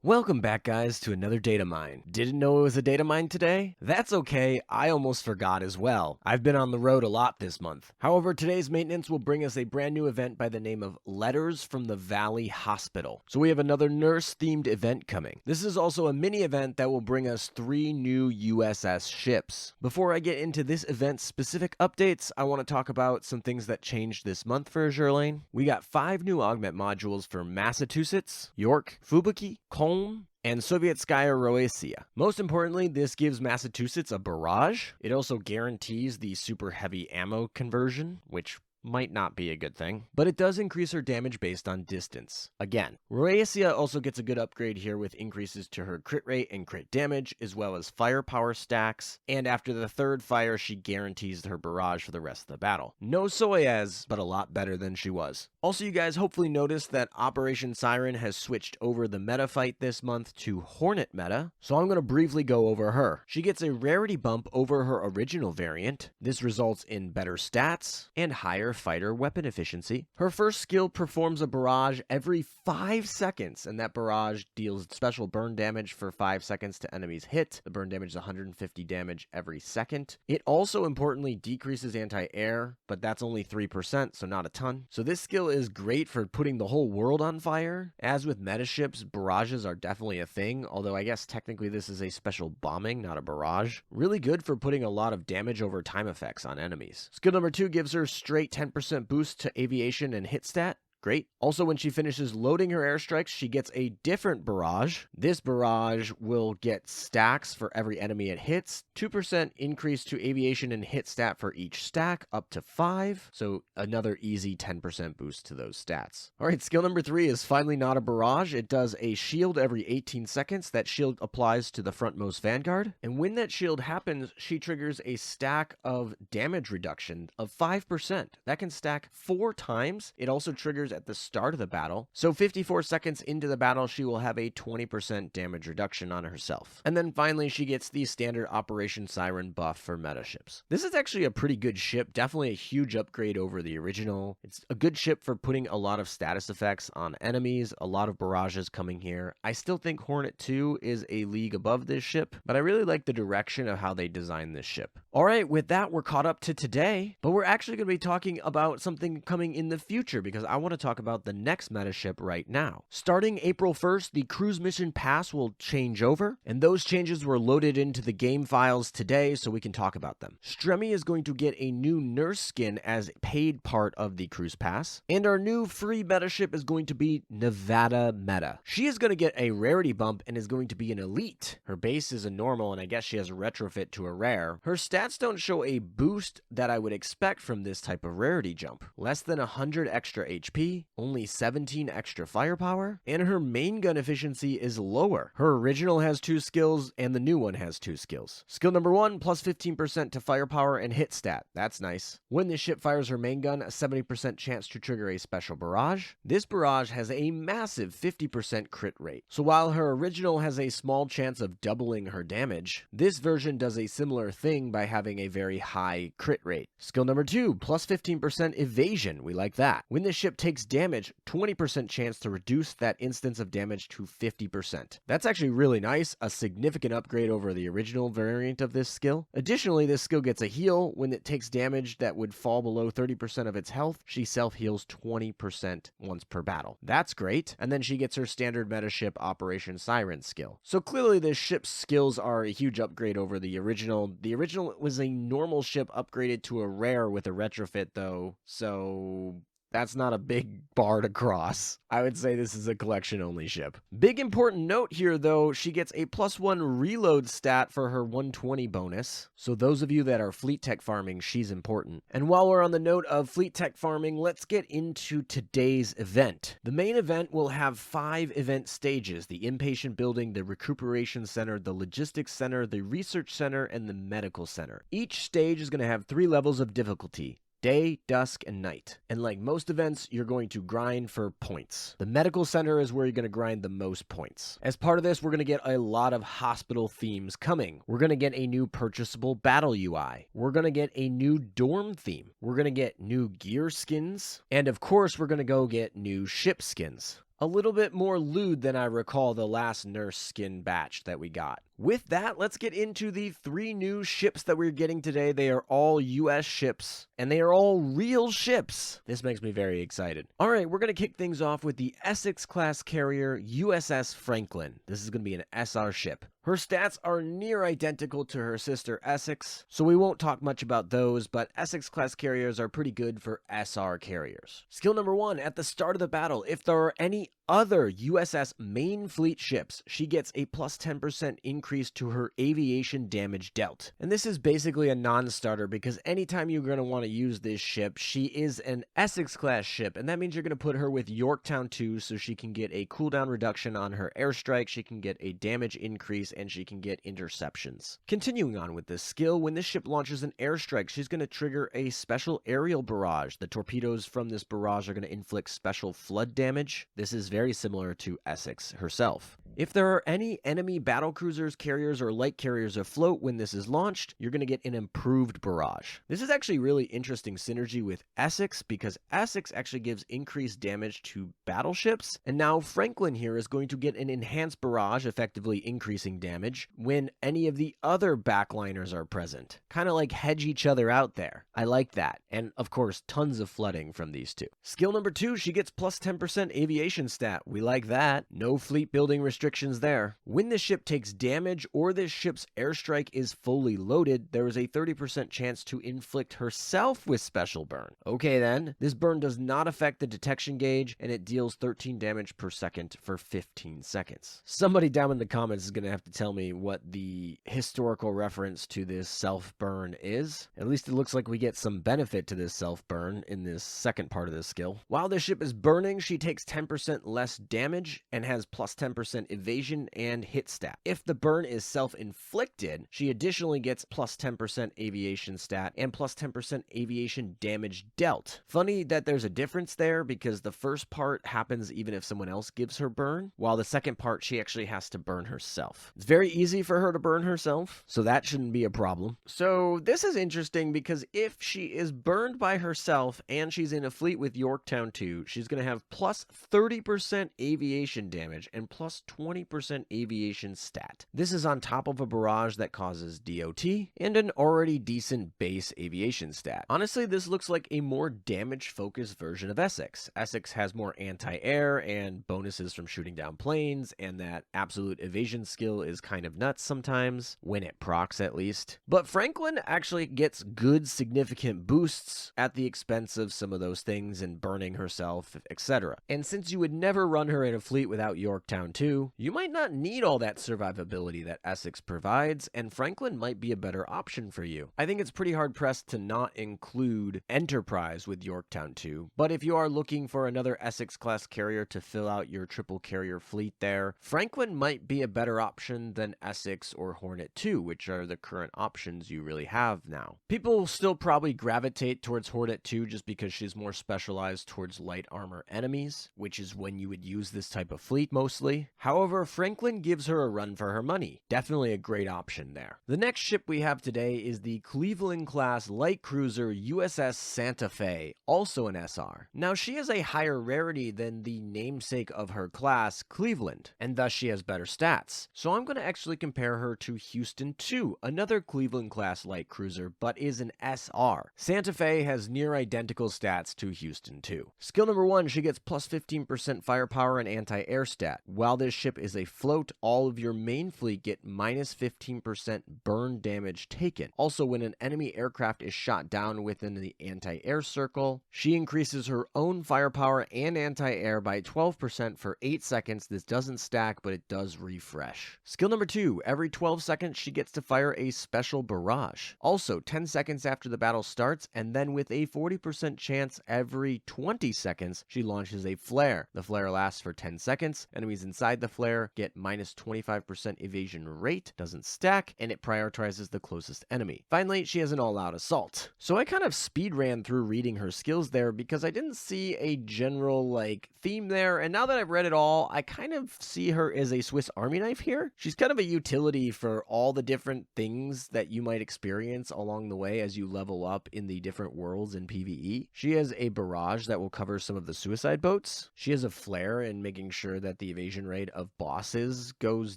Welcome back, guys, to another data mine. Didn't know it was a data mine today? That's okay, I almost forgot as well. I've been on the road a lot this month. However, today's maintenance will bring us a brand new event by the name of Letters from the Valley Hospital. So we have another nurse-themed event coming. This is also a mini event that will bring us 3 new USS ships. Before I get into this event's specific updates, I want to talk about some things that changed this month for Azur Lane. We got 5 new Augment Modules for Massachusetts, York, Fubuki, Colne, and Sovietskaya Roasia. Most importantly, this gives Massachusetts a barrage. It also guarantees the super heavy ammo conversion, which might not be a good thing, but it does increase her damage based on distance. Again, Roasia also gets a good upgrade here with increases to her crit rate and crit damage, as well as firepower stacks, and after the 3rd fire, she guarantees her barrage for the rest of the battle. No Soyuz, but a lot better than she was. Also, you guys hopefully noticed that Operation Siren has switched over the meta fight this month to Hornet META, so I'm going to briefly go over her. She gets a rarity bump over her original variant. This results in better stats and higher fighter weapon efficiency. Her first skill performs a barrage every 5 seconds, and that barrage deals special burn damage for 5 seconds to enemies hit. The burn damage is 150 damage every second. It also importantly decreases anti-air, but that's only 3%, so not a ton. So this skill is great for putting the whole world on fire. As with meta ships, barrages are definitely a thing, although I guess technically this is a special bombing, not a barrage. Really good for putting a lot of damage over time effects on enemies. Skill number 2 gives her straight 10% boost to aviation and hit stat. Great. Also, when she finishes loading her airstrikes, she gets a different barrage. This barrage will get stacks for every enemy it hits, 2% increase to aviation and hit stat for each stack, up to 5, so another easy 10% boost to those stats. Alright, skill number 3 is finally not a barrage. It does a shield every 18 seconds. That shield applies to the frontmost vanguard, and when that shield happens, she triggers a stack of damage reduction of 5%. That can stack 4 times. It also triggers at the start of the battle, so 54 seconds into the battle she will have a 20% damage reduction on herself. And then finally she gets the standard Operation Siren buff for meta ships. This is actually a pretty good ship, definitely a huge upgrade over the original. It's a good ship for putting a lot of status effects on enemies, a lot of barrages coming here. I still think Hornet 2 is a league above this ship, but I really like the direction of how they designed this ship. Alright, with that we're caught up to today, but we're actually going to be talking about something coming in the future because I want to talk about the next meta ship right now. Starting April 1st, the Cruise Mission Pass will change over, and those changes were loaded into the game files today, so we can talk about them. Stremi is going to get a new nurse skin as a paid part of the Cruise Pass, and our new free meta ship is going to be Nevada Meta. She is going to get a rarity bump and is going to be an elite. Her base is a normal, and I guess she has a retrofit to a rare. Her stats don't show a boost that I would expect from this type of rarity jump. Less than 100 extra HP, only 17 extra firepower, and her main gun efficiency is lower. Her original has 2 skills, and the new one has 2 skills. Skill number 1, plus 15% to firepower and hit stat. That's nice. When this ship fires her main gun, a 70% chance to trigger a special barrage. This barrage has a massive 50% crit rate. So while her original has a small chance of doubling her damage, this version does a similar thing by having a very high crit rate. Skill number 2, plus 15% evasion. We like that. When this ship takes damage, 20% chance to reduce that instance of damage to 50%. That's actually really nice, a significant upgrade over the original variant of this skill. Additionally, this skill gets a heal. When it takes damage that would fall below 30% of its health, she self-heals 20% once per battle. That's great. And then she gets her standard meta ship Operation Siren skill. So clearly this ship's skills are a huge upgrade over the original. The original was a normal ship upgraded to a rare with a retrofit though, so that's not a big bar to cross. I would say this is a collection-only ship. Big important note here, though, she gets a +1 reload stat for her 120 bonus. So those of you that are fleet tech farming, she's important. And while we're on the note of fleet tech farming, let's get into today's event. The main event will have 5 event stages: the inpatient building, the recuperation center, the logistics center, the research center, and the medical center. Each stage is going to have 3 levels of difficulty: day, dusk, and night. And like most events, you're going to grind for points. The medical center is where you're going to grind the most points. As part of this, we're going to get a lot of hospital themes coming. We're going to get a new purchasable battle UI. We're going to get a new dorm theme. We're going to get new gear skins. And of course, we're going to go get new ship skins. A little bit more lewd than I recall the last nurse skin batch that we got. With that, let's get into the 3 new ships that we're getting today. They are all US ships, and they are all real ships. This makes me very excited. All right, we're going to kick things off with the Essex-class carrier USS Franklin. This is going to be an SR ship. Her stats are near identical to her sister Essex, so we won't talk much about those, but Essex-class carriers are pretty good for SR carriers. Skill number 1, at the start of the battle, if there are any other USS main fleet ships, she gets a plus 10% increase to her aviation damage dealt. And this is basically a non-starter because anytime you're going to want to use this ship, she is an Essex-class ship, and that means you're going to put her with Yorktown 2 so she can get a cooldown reduction on her airstrike, she can get a damage increase, and she can get interceptions. Continuing on with this skill, when this ship launches an airstrike, she's going to trigger a special aerial barrage. The torpedoes from this barrage are going to inflict special flood damage. This is very similar to Essex herself. If there are any enemy battlecruisers, carriers, or light carriers afloat when this is launched, you're going to get an improved barrage. This is actually really interesting synergy with Essex because Essex actually gives increased damage to battleships, and now Franklin here is going to get an enhanced barrage, effectively increasing damage, when any of the other backliners are present. Kind of like hedge each other out there. I like that. And of course, tons of flooding from these two. Skill number 2, she gets plus 10% aviation stat. We like that. No fleet building restrictions there. When this ship takes damage or this ship's airstrike is fully loaded, there is a 30% chance to inflict herself with special burn. Okay then, this burn does not affect the detection gauge and it deals 13 damage per second for 15 seconds. Somebody down in the comments is going to have to tell me what the historical reference to this self-burn is. At least it looks like we get some benefit to this self-burn in this second part of this skill. While this ship is burning, she takes 10% less damage and has plus 10% evasion and hit stat. If the burn is self-inflicted, she additionally gets plus 10% aviation stat and plus 10% aviation damage dealt. Funny that there's a difference there because the first part happens even if someone else gives her burn, while the second part she actually has to burn herself. It's very easy for her to burn herself, so that shouldn't be a problem. So this is interesting because if she is burned by herself and she's in a fleet with Yorktown 2, she's going to have plus 30% aviation damage and plus 20% aviation stat. This is on top of a barrage that causes DOT and an already decent base aviation stat. Honestly, this looks like a more damage-focused version of Essex. Essex has more anti-air and bonuses from shooting down planes, and that absolute evasion skill is kind of nuts sometimes, when it procs at least. But Franklin actually gets good significant boosts at the expense of some of those things and burning herself, etc. And since you would never run her in a fleet without Yorktown 2, you might not need all that survivability that Essex provides, and Franklin might be a better option for you. I think it's pretty hard-pressed to not include Enterprise with Yorktown 2, but if you are looking for another Essex-class carrier to fill out your triple carrier fleet there, Franklin might be a better option than Essex or Hornet 2, which are the current options you really have now. People will still probably gravitate towards Hornet 2 just because she's more specialized towards light armor enemies, which is when you would use this type of fleet mostly. However, Franklin gives her a run for her money. Definitely a great option there. The next ship we have today is the Cleveland-class light cruiser USS Santa Fe, also an SR. Now, she is a higher rarity than the namesake of her class, Cleveland, and thus she has better stats. So I'm going to actually compare her to Houston 2, another Cleveland-class light cruiser, but is an SR. Santa Fe has near identical stats to Houston 2. Skill number 1, she gets plus 15% firepower and anti-air stat. While this ship is a float, all of your main fleet get minus 15% burn damage taken. Also, when an enemy aircraft is shot down within the anti-air circle, she increases her own firepower and anti-air by 12% for 8 seconds. This doesn't stack, but it does refresh. Skill number 2, every 12 seconds she gets to fire a special barrage. Also, 10 seconds after the battle starts, and then with a 40% chance every 20 seconds, she launches a flare. The flare lasts for 10 seconds. Enemies inside the flare get minus 25% evasion rate, doesn't stack, and it prioritizes the closest enemy. Finally, she has an all-out assault. So I kind of speed ran through reading her skills there because I didn't see a general theme there, and now that I've read it all, I kind of see her as a Swiss Army knife here. She's kind of a utility for all the different things that you might experience along the way as you level up in the different worlds in PvE. She has a barrage that will cover some of the suicide boats. She has a flare in making sure that the evasion rate of bosses goes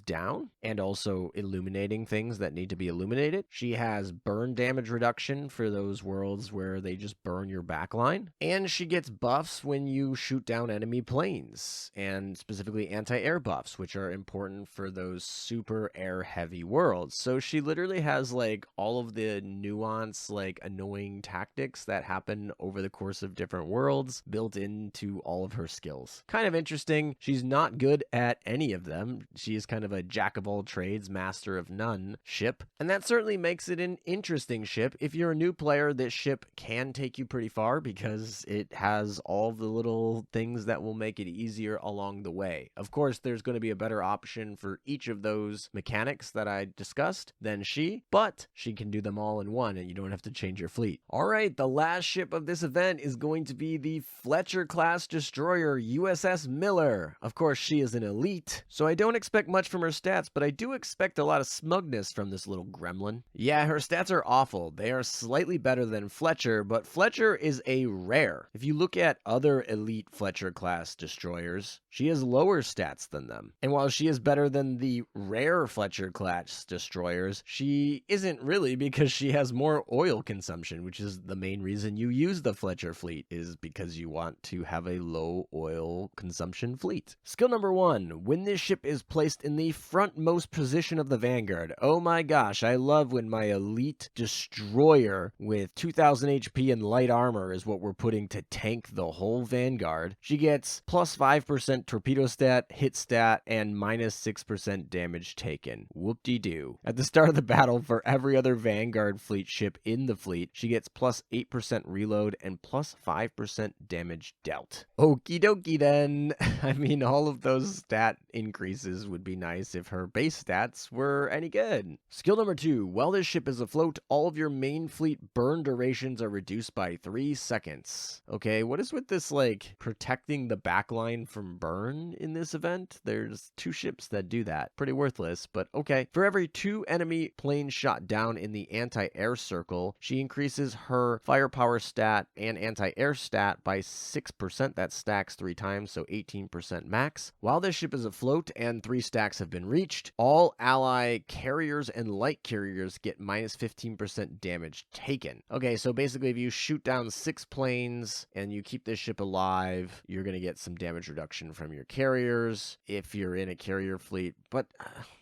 down, and also illuminating things that need to be illuminated. She has burn damage reduction for those worlds where they just burn your backline, and she gets buffs when you shoot down enemy planes, and specifically anti-air buffs, which are important for those super air heavy worlds. So she literally has all of the nuance, annoying tactics that happen over the course of different worlds built into all of her skills. Kind of interesting. She's not good at any of them. She is kind of a jack of all trades, master of none ship, and that certainly makes it an interesting ship. If you're a new player, this ship can take you pretty far because it has all the little things that will make it easier along the way. Of course, there's going to be a better option for each of those mechanics that I discussed than she, but she can do them all in one and you don't have to change your fleet. All right, the last ship of this event is going to be the Fletcher class destroyer USS Miller. Of course, she is an elite, so I don't expect much from her stats, but I do expect a lot of smugness from this little gremlin. Yeah, her stats are awful. They are slightly better than Fletcher, but Fletcher is a rare. If you look at other elite Fletcher class destroyers, she has lower stats than them. And while she is better than the rare Fletcher class destroyers, she isn't really, because she has more oil consumption, which is the main reason you use the Fletcher fleet, is because you want to have a low oil consumption fleet. Skill number 1, when this ship is placed in the frontmost position of the Vanguard. Oh my gosh, I love when my elite destroyer with 2000 HP and light armor is what we're putting to tank the whole Vanguard. She gets plus 5% torpedo stat, hit stat, and minus 6% damage taken. Whoop-de-doo. At the start of the battle, for every other Vanguard fleet ship in the fleet, she gets plus 8% reload and plus 5% damage dealt. Okie dokie then. I mean, all of those stat increases would be nice if her base stats were any good. Skill number 2, while this ship is afloat, all of your main fleet burn durations are reduced by 3 seconds. Okay, what is with this protecting the backline from burn in this event? There's 2 ships that do that. Pretty worthless, but okay. For every 2 enemy planes shot down in the anti-air circle, she increases her firepower stat and anti-air stat by 6%. That stacks 3 times, so 18% max. While this ship is afloat and 3 stacks have been reached, all ally carriers and light carriers get minus 15% damage taken. Okay, so basically if you shoot down 6 planes and you keep this ship alive, you're going to get some damage reduction from your carriers if you're in a carrier fleet. But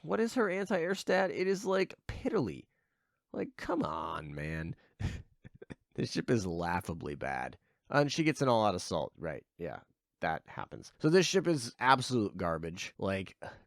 what is her anti-air stat? It is piddly. Come on, man. This ship is laughably bad. And she gets an all-out assault, right? Yeah, that happens. So this ship is absolute garbage,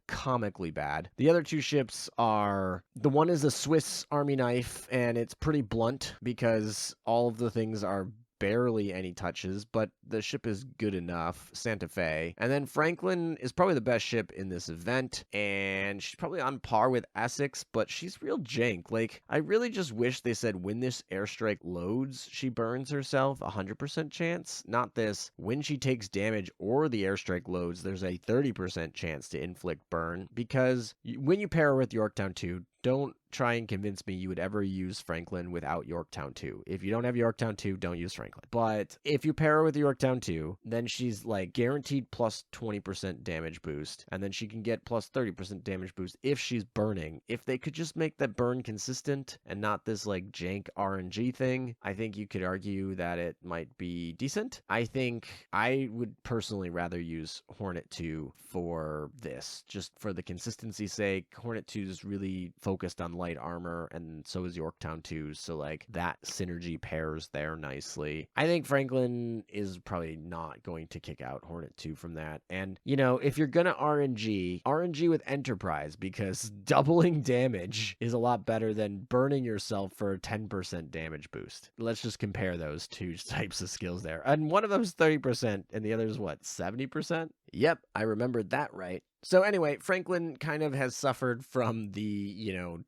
comically bad. The other 2 ships are, the one is a Swiss Army knife, and it's pretty blunt because all of the things are barely any touches, but the ship is good enough. Santa Fe. And then Franklin is probably the best ship in this event, and she's probably on par with Essex, but she's real jank. I really just wish they said when this airstrike loads, she burns herself 100% chance. Not this, when she takes damage or the airstrike loads, there's a 30% chance to inflict burn, because when you pair her with Yorktown 2, don't try and convince me you would ever use Franklin without Yorktown 2. If you don't have Yorktown 2, don't use Franklin. But if you pair her with Yorktown 2, then she's guaranteed plus 20% damage boost, and then she can get plus 30% damage boost if she's burning. If they could just make that burn consistent and not this jank RNG thing, I think you could argue that it might be decent. I think I would personally rather use Hornet 2 for this, just for the consistency's sake. Hornet 2 is really focused on light armor, and so is Yorktown 2, so that synergy pairs there nicely. I think Franklin is probably not going to kick out Hornet 2 from that. And if you're gonna RNG with Enterprise, because doubling damage is a lot better than burning yourself for a 10% damage boost. Let's just compare those 2 types of skills there. And one of them is 30% and the other is what, 70%? Yep, I remembered that right. So anyway, Franklin kind of has suffered from the,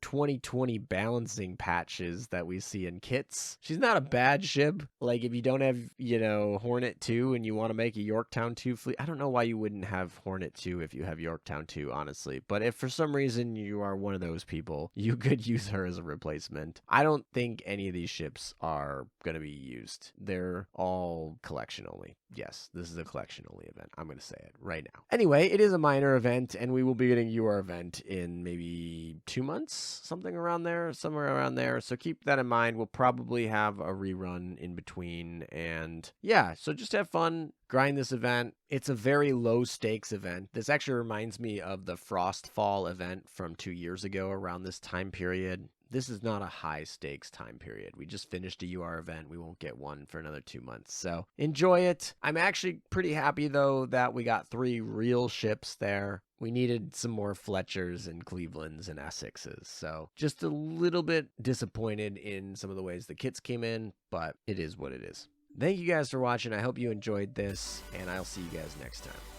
2020 balancing patches that we see in kits. She's not a bad ship. Like, if you don't have, Hornet 2 and you want to make a Yorktown 2 fleet, I don't know why you wouldn't have Hornet 2 if you have Yorktown 2, honestly. But if for some reason you are one of those people, you could use her as a replacement. I don't think any of these ships are going to be used. They're all collection only. Yes, this is a collection only event. I'm going to say it right now. Anyway, it is a minor event, and we will be getting UR event in maybe 2 months, somewhere around there. So keep that in mind. We'll probably have a rerun in between, and yeah, so just have fun. Grind this event. It's a very low stakes event. This actually reminds me of the Frostfall event from 2 years ago around this time period. This is not a high stakes time period. We just finished a UR event. We won't get one for another 2 months. So enjoy it. I'm actually pretty happy though that we got 3 real ships there. We needed some more Fletchers and Clevelands and Essexes. So just a little bit disappointed in some of the ways the kits came in, but it is what it is. Thank you guys for watching. I hope you enjoyed this, and I'll see you guys next time.